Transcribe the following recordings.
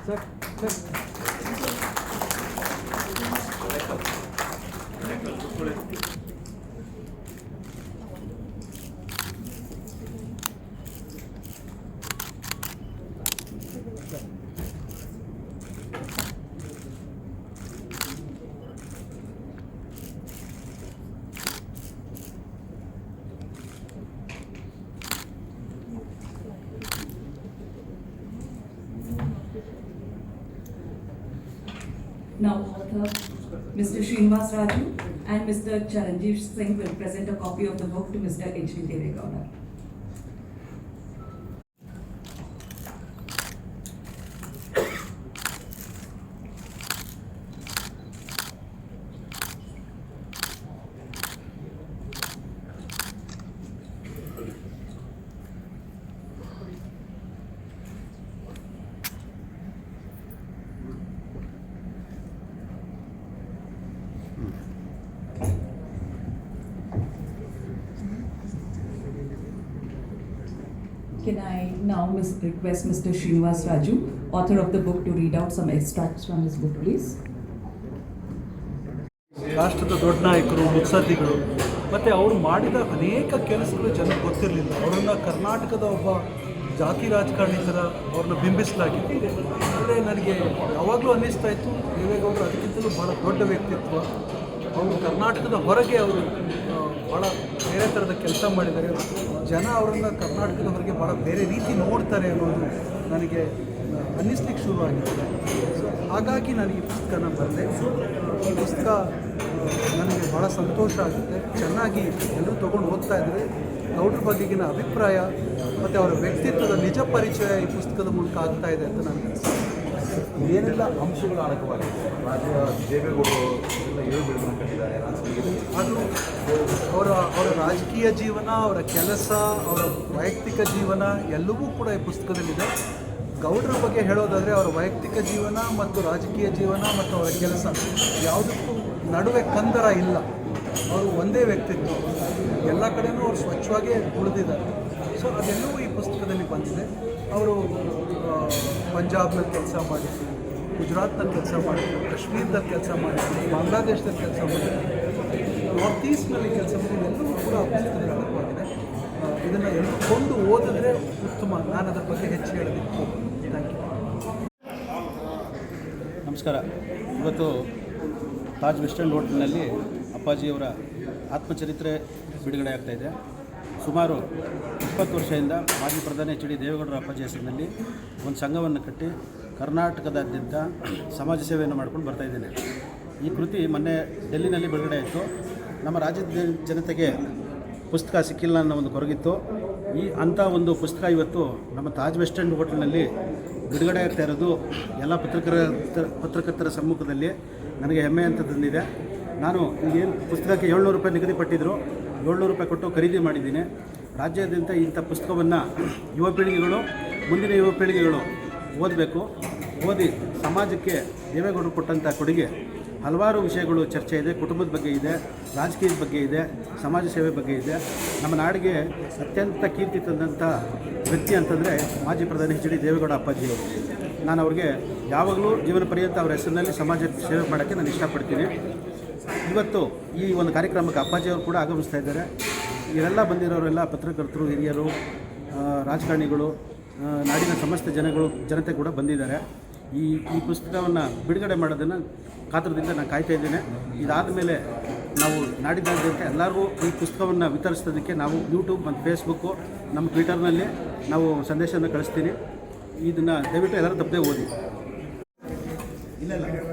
Now, author Mr. Srinivas Raju and Mr. Charanjeev Singh will present a copy of the book to Mr. H.D. Devegowda. Can I now request Mr. Srinivas Raju, author of the book, to read out some extracts from his book, please? ರಾಷ್ಟ್ರದ ದೊಡ್ಡ ನಾಯಕರು ಮುತ್ಸದ್ದಿಗಳು ಮತ್ತು ಅವರು ಮಾಡಿದ ಅನೇಕ ಕೆಲಸಗಳು ಜನಕ್ಕೆ ಗೊತ್ತಿರಲಿಲ್ಲ. ಅವರನ್ನು ಕರ್ನಾಟಕದ ಒಬ್ಬ ಜಾತಿ ರಾಜಕಾರಣಿ ಥರ ಅವ್ರನ್ನ ಬಿಂಬಿಸಲಾಗಿದೆ. ಆದರೆ ನನಗೆ ಯಾವಾಗಲೂ ಅನ್ನಿಸ್ತಾ ಇತ್ತು, ದೇವೇಗೌಡರು ಅದಕ್ಕಿಂತಲೂ ಭಾಳ ದೊಡ್ಡ ವ್ಯಕ್ತಿತ್ವ. ಅವರು ಕರ್ನಾಟಕದ ಹೊರಗೆ ಅವರು ಭಾಳ ಬೇರೆ ಥರದ ಕೆಲಸ ಮಾಡಿದ್ದಾರೆ. ಜನ ಅವರನ್ನು ಕರ್ನಾಟಕದ ಹೊರಗೆ ಭಾಳ ಬೇರೆ ರೀತಿ ನೋಡ್ತಾರೆ ಅನ್ನೋದು ನನಗೆ ಅನ್ನಿಸ್ಲಿಕ್ಕೆ ಶುರುವಾಗಿದೆ. ಸೊ ಹಾಗಾಗಿ ನಾನು ಈ ಪುಸ್ತಕನ ಬರೆದೆ. ಈ ಪುಸ್ತಕ ನನಗೆ ಭಾಳ ಸಂತೋಷ ಆಗುತ್ತೆ. ಚೆನ್ನಾಗಿ ಎಲ್ಲರೂ ತೊಗೊಂಡು ಓದ್ತಾ ಇದ್ದಾರೆ. ಗೌಡ್ರ ಬಗೆಗಿನ ಅಭಿಪ್ರಾಯ ಮತ್ತು ಅವರ ವ್ಯಕ್ತಿತ್ವದ ನಿಜ ಪರಿಚಯ ಈ ಪುಸ್ತಕದ ಮೂಲಕ ಆಗ್ತಾ ಇದೆ ಅಂತ ನನಗೆ ಅನಿಸ್ತದೆ. ಏನೆಲ್ಲ ಅಂಶಗಳು ಅಡಕವಾಗಿದೆ ದೇವೇಗೌಡರು ಎಲ್ಲ ಏಳುಬೀಳುಗಳನ್ನು ಕಟ್ಟಿದ್ದಾರೆ. ಆದರೂ ಅವರ ರಾಜಕೀಯ ಜೀವನ, ಅವರ ಕೆಲಸ, ಅವರ ವೈಯಕ್ತಿಕ ಜೀವನ ಎಲ್ಲವೂ ಕೂಡ ಈ ಪುಸ್ತಕದಲ್ಲಿದೆ. ಗೌಡ್ರ ಬಗ್ಗೆ ಹೇಳೋದಾದರೆ ಅವರ ವೈಯಕ್ತಿಕ ಜೀವನ ಮತ್ತು ರಾಜಕೀಯ ಜೀವನ ಮತ್ತು ಅವರ ಕೆಲಸ ಯಾವುದಕ್ಕೂ ನಡುವೆ ಕಂದರ ಇಲ್ಲ. ಅವರು ಒಂದೇ ವ್ಯಕ್ತಿತ್ವ. ಎಲ್ಲ ಕಡೆಯೂ ಅವರು ಸ್ವಚ್ಛವಾಗಿ ಉಳಿದಿದ್ದಾರೆ. ಸೊ ಅದೆಲ್ಲವೂ ಈ ಪುಸ್ತಕದಲ್ಲಿ ಬಂದಿದೆ. ಅವರು ಪಂಜಾಬ್ನಲ್ಲಿ ಕೆಲಸ ಮಾಡಿದ್ರು, ಗುಜರಾತ್ನಲ್ಲಿ ಕೆಲಸ ಮಾಡಿದ್ರು, ಕಾಶ್ಮೀರದಲ್ಲಿ ಕೆಲಸ ಮಾಡಿದ್ರು, ಬಾಂಗ್ಲಾದೇಶದಲ್ಲಿ ಕೆಲಸ ಮಾಡಿದ್ರು, ನಾರ್ತ್ ಈಸ್ಟ್ನಲ್ಲಿ ಕೆಲಸ ಮಾಡಿದ್ರು. ಎಲ್ಲವೂ ಕೂಡ ಆ ಪುಸ್ತಕದಲ್ಲಿ ಅಡಕವಾಗಿದೆ. ಇದನ್ನು ಎಲ್ಲರೂ ಕೊಂಡು ಓದಿದ್ರೆ ಉತ್ತಮ. ನಾನು ಅದರ ಬಗ್ಗೆ ಹೆಚ್ಚು ಹೇಳೋದಕ್ಕೆ ಹೋಗ್ತೀನಿ. Thank you. ನಮಸ್ಕಾರ. ಇವತ್ತು ತಾಜ್ ವೆಸ್ಟ್ ಎಂಡ್ ಹೋಟೆಲ್ನಲ್ಲಿ ಅಪ್ಪಾಜಿಯವರ ಆತ್ಮಚರಿತ್ರೆ ಬಿಡುಗಡೆ ಆಗ್ತಾಯಿದೆ. ಸುಮಾರು 20 ವರ್ಷದಿಂದ ಮಾಜಿ ಪ್ರಧಾನಿ ಎಚ್ ಡಿ ದೇವೇಗೌಡರ ಅಪ್ಪಾಜಿ ಹೆಸರಿನಲ್ಲಿ ಒಂದು ಸಂಘವನ್ನು ಕಟ್ಟಿ ಕರ್ನಾಟಕದಾದ್ಯಂತ ಸಮಾಜ ಸೇವೆಯನ್ನು ಮಾಡ್ಕೊಂಡು ಬರ್ತಾಯಿದ್ದೇನೆ. ಈ ಕೃತಿ ಮೊನ್ನೆ ಡೆಲ್ಲಿನಲ್ಲಿ ಬಿಡುಗಡೆ ಆಯಿತು. ನಮ್ಮ ರಾಜ್ಯದ ಜನತೆಗೆ ಪುಸ್ತಕ ಸಿಕ್ಕಿಲ್ಲ ಅನ್ನೋ ಒಂದು ಕೊರಗಿತ್ತು. ಅಂಥ ಒಂದು ಪುಸ್ತಕ ಇವತ್ತು ನಮ್ಮ ತಾಜ್ ವೆಸ್ಟ್ ಎಂಡ್ ಹೋಟೆಲ್ನಲ್ಲಿ ಬಿಡುಗಡೆ ಆಗ್ತಾ ಇರೋದು ಎಲ್ಲ ಪತ್ರಕರ್ತರ ಸಮ್ಮುಖದಲ್ಲಿ ನನಗೆ ಹೆಮ್ಮೆ ಅಂತ ತಂದಿದೆ. ನಾನು ಈಗೇನು ಪುಸ್ತಕಕ್ಕೆ 700 ರೂಪಾಯಿ ನಿಗದಿಪಟ್ಟಿದ್ದರು, 700 ರೂಪಾಯಿ ಕೊಟ್ಟು ಖರೀದಿ ಮಾಡಿದ್ದೀನಿ. ರಾಜ್ಯಾದ್ಯಂತ ಇಂಥ ಪುಸ್ತಕವನ್ನು ಯುವ ಪೀಳಿಗೆಗಳು, ಮುಂದಿನ ಯುವ ಪೀಳಿಗೆಗಳು ಓದಬೇಕು. ಓದಿ ಸಮಾಜಕ್ಕೆ ದೇವೇಗೌಡರು ಕೊಟ್ಟಂಥ ಕೊಡುಗೆ ಹಲವಾರು ವಿಷಯಗಳು ಚರ್ಚೆ ಇದೆ. ಕುಟುಂಬದ ಬಗ್ಗೆ ಇದೆ, ರಾಜಕೀಯದ ಬಗ್ಗೆ ಇದೆ, ಸಮಾಜ ಸೇವೆ ಬಗ್ಗೆ ಇದೆ. ನಮ್ಮ ನಾಡಿಗೆ ಅತ್ಯಂತ ಕೀರ್ತಿ ತಂದಂಥ ವ್ಯಕ್ತಿ ಅಂತಂದರೆ ಮಾಜಿ ಪ್ರಧಾನಿ ಎಚ್ ಡಿ ದೇವೇಗೌಡ ಅಪ್ಪಾಜಿಯವರು. ನಾನು ಅವ್ರಿಗೆ ಯಾವಾಗಲೂ ಜೀವನ ಪರ್ಯಂತ ಅವರ ಹೆಸರಿನಲ್ಲಿ ಸಮಾಜ ಸೇವೆ ಮಾಡೋಕ್ಕೆ ನಾನು ಇಷ್ಟಪಡ್ತೀನಿ. ಇವತ್ತು ಈ ಒಂದು ಕಾರ್ಯಕ್ರಮಕ್ಕೆ ಅಪ್ಪಾಜಿಯವರು ಕೂಡ ಆಗಮಿಸ್ತಾ ಇದ್ದಾರೆ. ಇವರೆಲ್ಲ ಬಂದಿರೋರೆಲ್ಲ ಪತ್ರಕರ್ತರು, ಹಿರಿಯರು, ರಾಜಕಾರಣಿಗಳು, ನಾಡಿನ ಸಮಸ್ತ ಜನತೆ ಕೂಡ ಬಂದಿದ್ದಾರೆ. ಈ ಪುಸ್ತಕವನ್ನು ಬಿಡುಗಡೆ ಮಾಡೋದನ್ನು ಕಾತರದಿಂದ ನಾನು ಕಾಯ್ತಾ ಇದ್ದೇನೆ. ಇದಾದ ಮೇಲೆ ನಾವು ನಾಡಿದಾದ್ಯಂತ ಎಲ್ಲರಿಗೂ ಈ ಪುಸ್ತಕವನ್ನು ವಿತರಿಸೋದಕ್ಕೆ ನಾವು ಯೂಟ್ಯೂಬ್ ಮತ್ತು ಫೇಸ್ಬುಕ್ಕು, ನಮ್ಮ ಟ್ವಿಟರ್ನಲ್ಲಿ ನಾವು ಸಂದೇಶವನ್ನು ಕಳಿಸ್ತೀನಿ. ಇದನ್ನು ದಯವಿಟ್ಟು ಎಲ್ಲರೂ ತಪ್ಪದೆ ಓದಿ. ಇಲ್ಲ ಬರ್ಬೇಡಣ.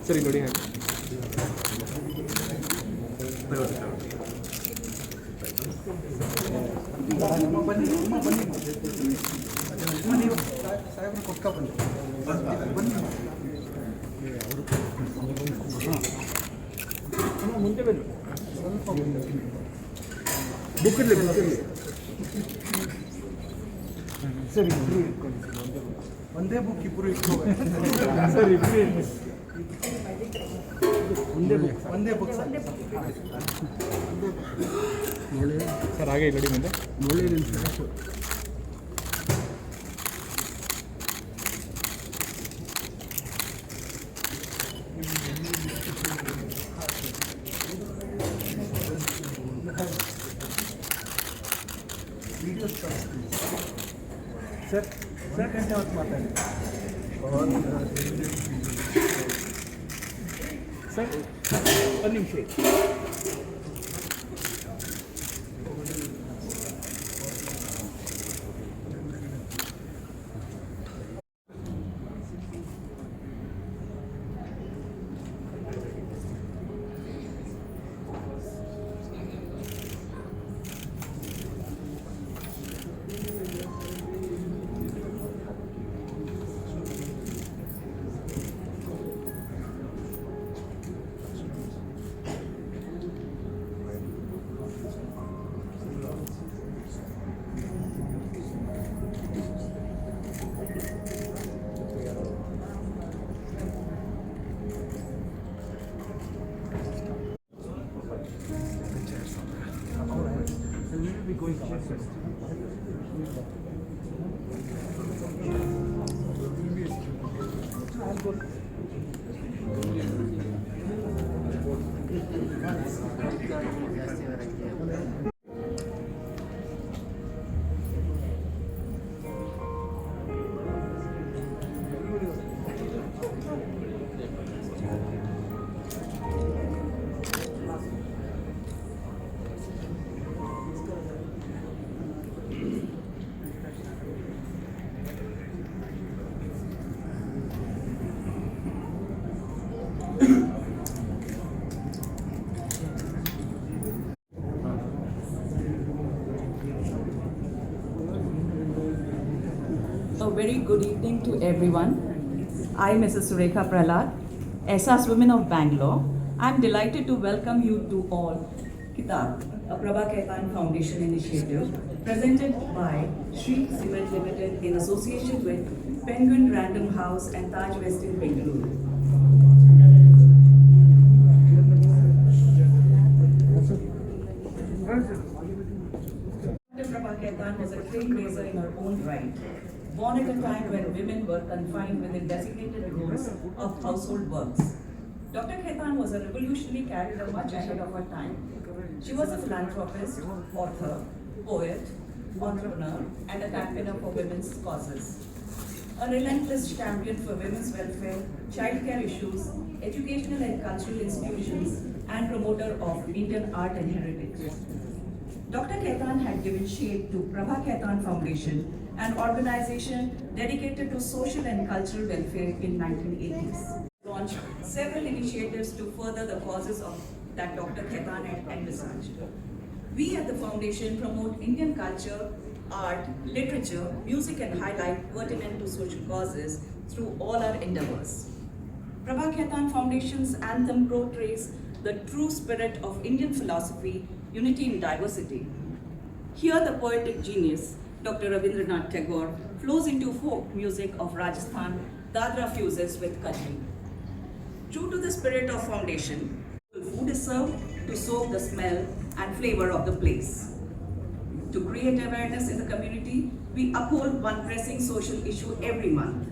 ಸರಿ ನೋಡಿ. ಬನ್ನಿ ಅಮ್ಮ ಬನ್ನಿ ಅಮ್ಮ ನೀವು ಸಾಹೇಬ್ರು ಕೊಟ್ಕೊ ಬನ್ನಿ ಬನ್ನಿ ಅಮ್ಮ ಮುಂದೆ ಬನ್ನಿ ಸ್ವಲ್ಪ ಬುಕ್ಕಿರಲಿ ಸರಿ ಇಬ್ಬರು ಇಟ್ಕೊಳ್ಳಿ ಒಂದೇ ಬುಕ್ ಇಬ್ಬರು ಇಟ್ಕೋಬೇಕು ಸರಿ ಇಬ್ಬರು ಒಂದೇ ಬುಕ್ ಸರ್ ಹಾಗೆ ರೆಡಿ ಮುಂದೆ ಒಳ್ಳೆ ನಿಮಿಷ ಸರ್ ಸರ್ ಗಂಟೆ ಹೊತ್ತು ಮಾತಾಡಿ ಸರ್ ಒಂದು ನಿಮಿಷ be going first. I'll go. A very good evening to everyone. I, Mrs. Surekha Prahlad, SAS Women of Bangalore, I am delighted to welcome you to all Kitab, a Prabha Khaitan Foundation initiative presented by Shree Cement Limited in association with Penguin Random House and Taj Westin Bengaluru. Prabha Khaitan was a trailblazer in her own right. Born at a time when women were confined within designated roles of household works. Dr. Khaitan was a revolutionary character much ahead of her time. She was a philanthropist, author, poet, entrepreneur, and a campaigner for women's causes. A relentless champion for women's welfare, childcare issues, educational and cultural institutions, and promoter of Indian art and heritage. Dr. Khaitan had given shape to Prabha Khaitan Foundation, an organization dedicated to social and cultural welfare in 1980s. Launched several initiatives to further the causes of that Dr. Khaitan had envisaged. We at the foundation promote Indian culture, art, literature, music and highlight pertinent to social causes through all our endeavors. Prabha Khaitan Foundation's anthem portrays the true spirit of Indian philosophy, unity in diversity. Here the poetic genius Dr. Rabindranath Tagore flows into folk music of Rajasthan, Dadra fuses with Kajri. True to the spirit of foundation, food is served to soak the smell and flavor of the place. To create awareness in the community, we uphold one pressing social issue every month.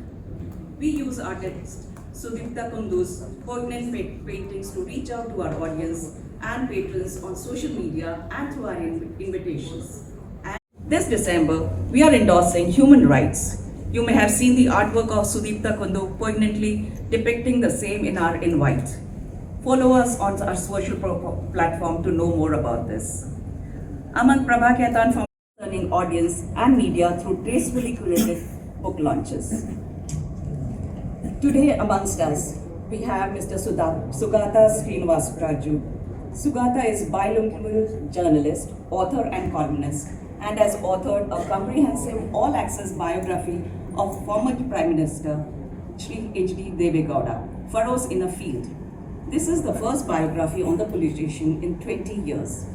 We use artist Sudipta Kundu's poignant paintings to reach out to our audience and patrons on social media and through our invitations. This December, we are endorsing human rights. You may have seen the artwork of Sudipta Kundu poignantly depicting the same in our invite. Follow us on our social platform to know more about this. Among Prabha Khaitan Foundation turning audience and media through tastefully curated book launches. Today amongst us, we have Mr. Sugata Srinivas Raju. Sugata is bilingual journalist, author and columnist, and has authored a comprehensive all-access biography of former Prime Minister Shri H.D. Deve Gowda, Furrows in a Field. This is the first biography on the politician in 20 years.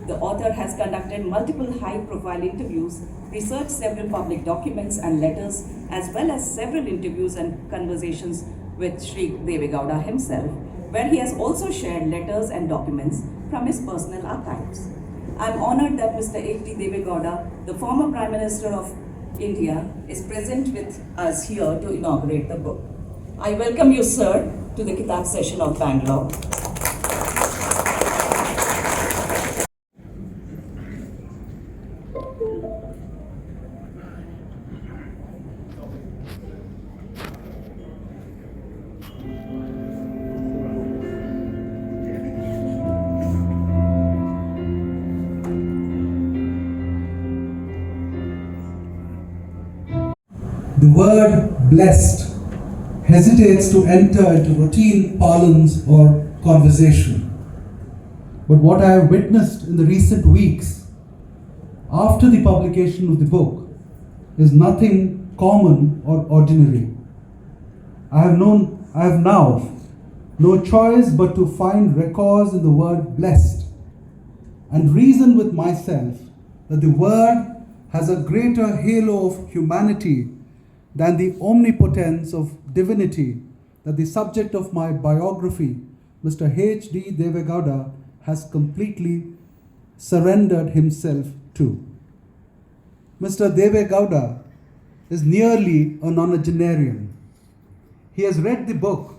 The author has conducted multiple high-profile interviews, researched several public documents and letters, as well as several interviews and conversations with Shri Deve Gowda himself, where he has also shared letters and documents from his personal archives. I am honoured that Mr. H.D. Deve Gowda, the former Prime Minister of India, is present with us here to inaugurate the book. I welcome you, sir, to the Kitab session of Bangalore. The word blessed hesitates to enter into routine parlance or conversation. But what I have witnessed in the recent weeks after the publication of the book is nothing common or ordinary. I have now no choice but to find records in the word blessed and reason with myself that the word has a greater halo of humanity than the omnipotence of divinity that the subject of my biography, Mr. H.D. Deve Gowda, has completely surrendered himself to. Mr. Deve Gowda is nearly a nonagenarian. He has read the book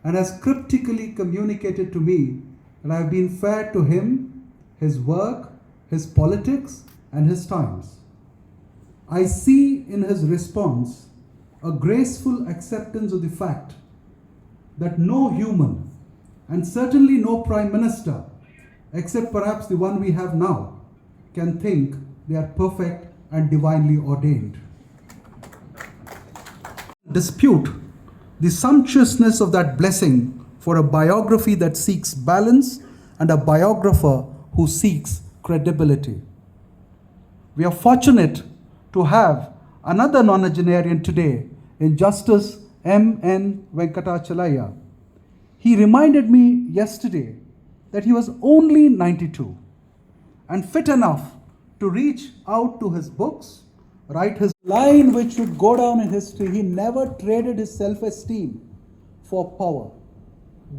and has cryptically communicated to me that I have been fair to him, his work, his politics, and his times. I see in his response a graceful acceptance of the fact that no human, and certainly no Prime Minister, except perhaps the one we have now, can think they are perfect and divinely ordained. Dispute the sumptuousness of that blessing for a biography that seeks balance and a biographer who seeks credibility. We are fortunate to have another nonagenarian today in Justice M.N. Venkatachalaya. He reminded me yesterday that he was only 92 and fit enough to reach out to his books, write his line which would go down in history. He never traded his self-esteem for power.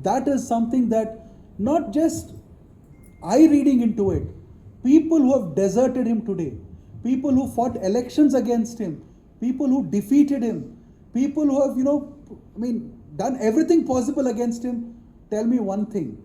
That is something that not just I reading into it, people who have deserted him today, people who fought elections against him, people who defeated him, people who have, done everything possible against him, tell me one thing,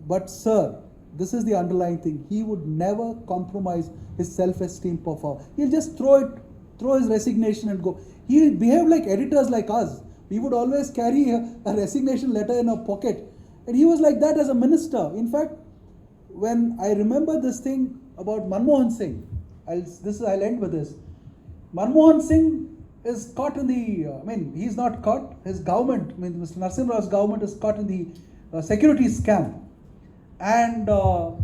but sir, this is the underlying thing. He would never compromise his self-esteem for power. He'll just throw his resignation and go. He behaved like editors like us. We would always carry a resignation letter in our pocket. And he was like that as a minister. In fact, when I remember this thing about Manmohan Singh, I'll end with this. Manmohan Singh is caught in the, he's not caught, his government, Mr. Narasimha Rao's government is caught in the security scam. And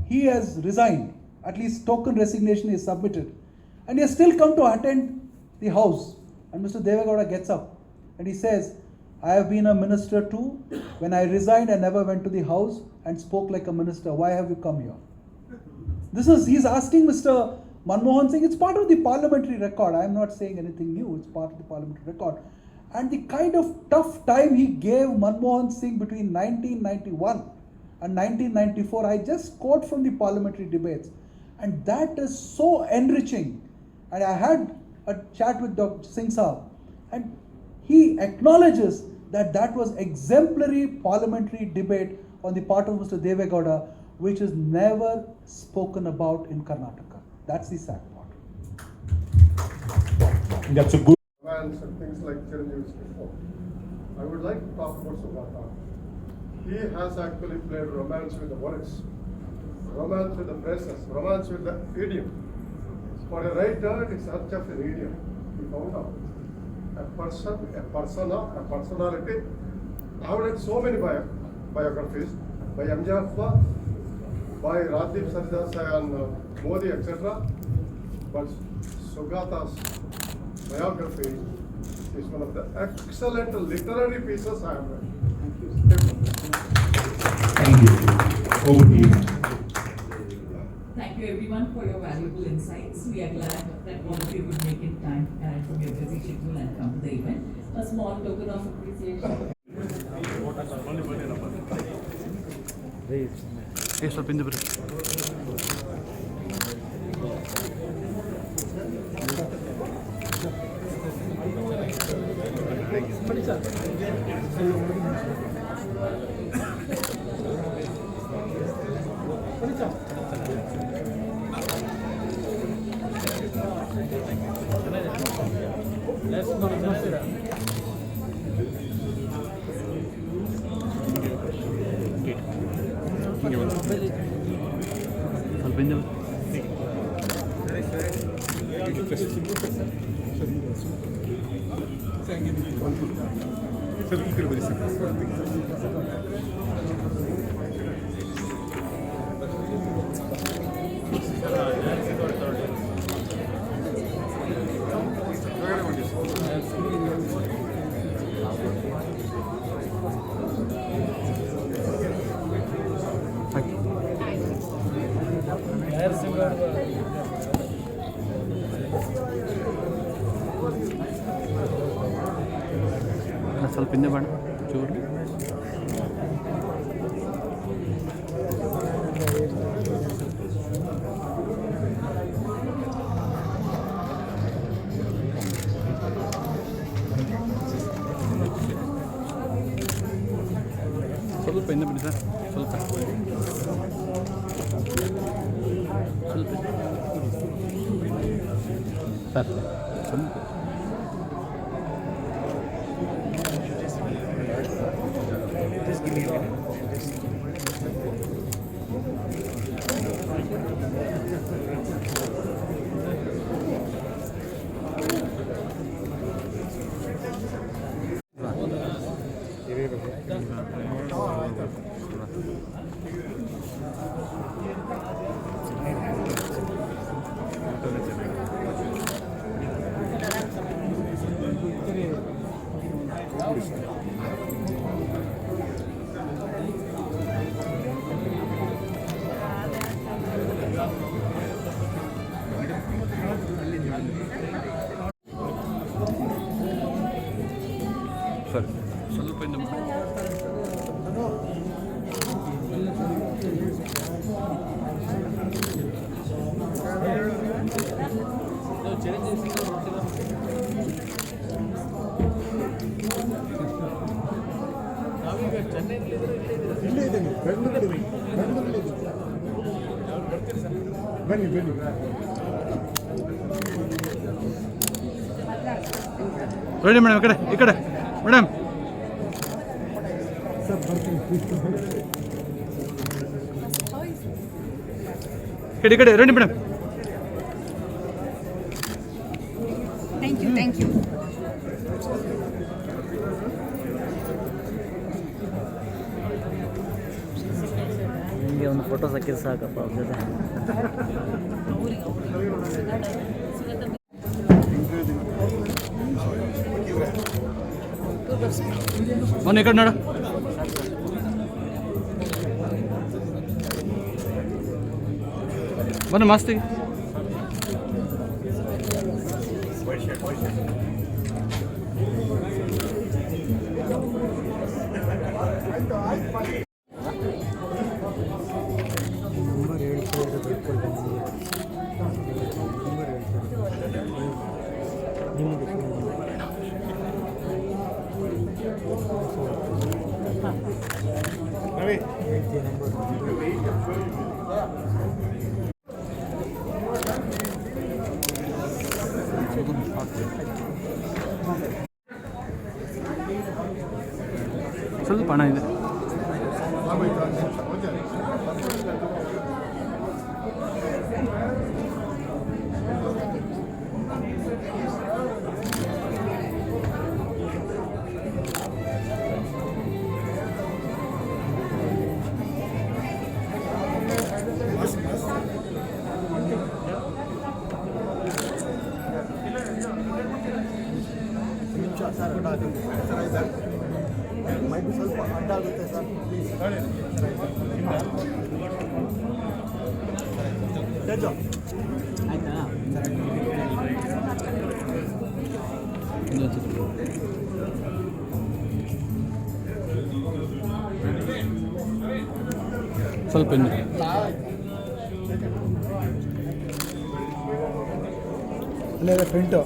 he has resigned, at least token resignation is submitted. And he has still come to attend the house. And Mr. Deve Gowda gets up and he says, I have been a minister too. When I resigned, I never went to the house and spoke like a minister. Why have you come here? He's asking Mr. Manmohan Singh, it's part of the parliamentary record. I'm not saying anything new, it's part of the parliamentary record. And the kind of tough time he gave Manmohan Singh between 1991 and 1994, I just quote from the parliamentary debates. And that is so enriching. And I had a chat with Dr. Singh Saab, and he acknowledges that was exemplary parliamentary debate on the part of Mr. Deve Gowda, which is never spoken about in Karnataka. That's the sad part. That's a good. Romance and things like Chiranjeevi's before. I would like to talk about Subhata. He has actually played romance with the words, romance with the phrases, romance with the idiom. For a writer, it is not just an idiom. He found out a person, a persona, a personality. I have read so many biographies by M.J. Afwa, by Radhip Sardasa and Modi, etc. but Sugata's biography is one of the excellent literary pieces I have read. Thank you. Over to you. Thank you everyone for your valuable insights. We are glad that all of you would make it time from your busy schedule and come to the event. A small token of appreciation. ಸ್ವಲ್ಪ ಹಿಂದೆ ಬರ್ರಿ. ಸ್ವಲ್ಪ ಹಿಂದೆ ಬರ್ರಿ. ಸ್ವಲ್ಪ ಹಿಂದೆ ಬೇಡ ಚೂರು. ಸ್ವಲ್ಪ ಹಿಂದೆ ಬನ್ನಿ ಸರ್, ಸ್ವಲ್ಪ ಸ್ವಲ್ಪ ಸರ್ ಸ್ವಲ್ಪ. ಸರಿ ಸ್ವಲ್ಪ ಹಿಂದೆ ಬನ್ನಿ. ಬನ್ನಿ ಬನ್ನಿ. ರೆಡಿ ಮೇಡಮ್, ಈ ಕಡೆ ಮೇಡಮ್. ಈ ಕಡೆ ರೆಡಿ ಮೇಡಮ್. Thank you. ನಿಮಗೆ ಒಂದು ಫೋಟೋ ಸಾಕಿದ್ರೆ ಸಾಕಪ್ಪ ಅವ್ರ ಜೊತೆ. ಬನ್ನಿ ಈ ಕಡೆ ನೋಡು. ಬನ್ನಿ ಮಸ್ತಿಗೆ. ಸ್ವಲ್ಪ ಹಣ ಇದೆ. ಮೈಕ್ ಸ್ವಲ್ಪ ಅಡ್ಡ ಆಗುತ್ತೆ ಸರ್ ಪ್ಲೀಸ್. ಸ್ವಲ್ಪ ಅಲ್ಲೇ ಪ್ರಿಂಟು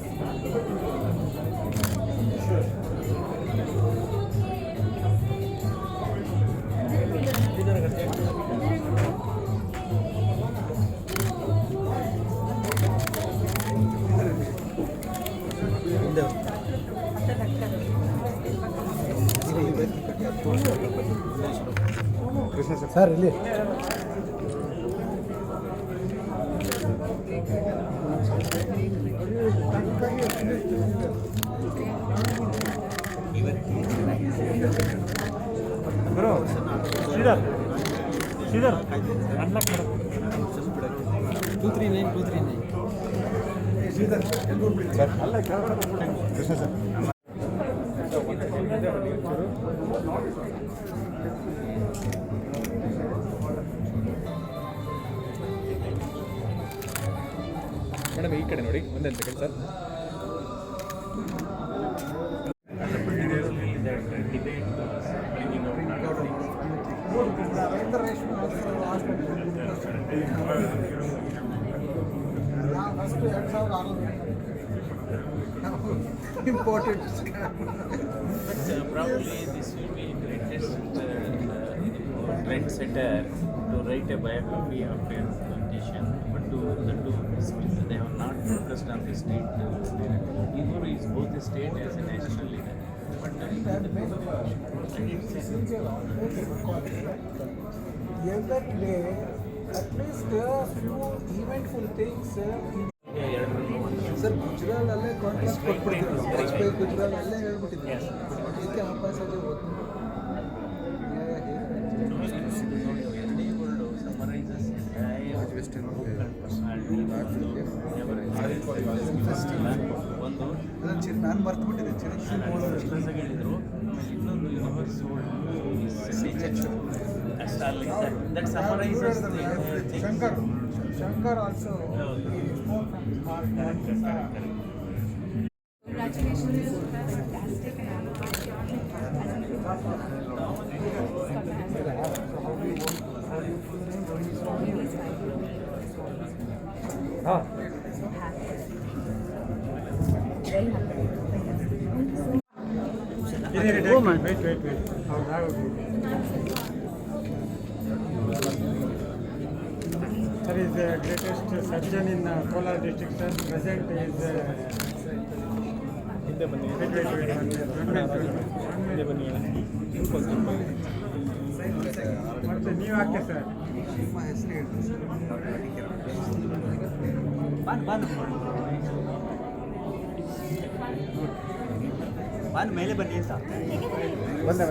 ಸರ್ ಇಲ್ಲಿ ಶ್ರೀಧರ್ ಅನ್ಲಾಕ್ ಮಾಡು 239 ಶ್ರೀಧರ್ ಸರ್ ಅಲ್ಲ ಕೆಳಗಡೆ ಕೃಷ್ಣ ಸರ್. ಮೇಡಮ್ ಈ ಕಡೆ ನೋಡಿ ಒಂದೇ second sir. Important Probably this will be greatest trendsetter to write a biography of a politician, but they have not focused on the state. Igor is both a state as a national leader. But every at least few eventful things. Sir ಗುಜರಾಲಲ್ಲೇ contract ಕೊಟ್ಬಿಡ್ತೀವಿ. ವಾಜಪೇಯಿ ಗುಜರಾಲಲ್ಲೇ ಹೇಳ್ಬಿಟ್ಟಿದ್ವಿ. ಅದಕ್ಕೆ ಆಪಾಸ್ ಅದೇ ಓದ್ತು. ನಾನು ಮರ್ತುಬಿಟ್ಟಿದ್ದೆ ಹೇಳಿದ್ರು ಇನ್ನೊಂದು universe that summarizes the Shankar also. Congratulations, fantastic Sir is the greatest surgeon in Kolar district, sir. Present is ಮತ್ತೆ ನೀವು ಹಾಕಿ ಸರ್. ನಿಮ್ಮ ಹೆಸರು ಹೇಳ್ತೀವಿ ಸರ್. ಮೇಲೆ ಬನ್ನಿ ಅಂತ ಬಂದೆ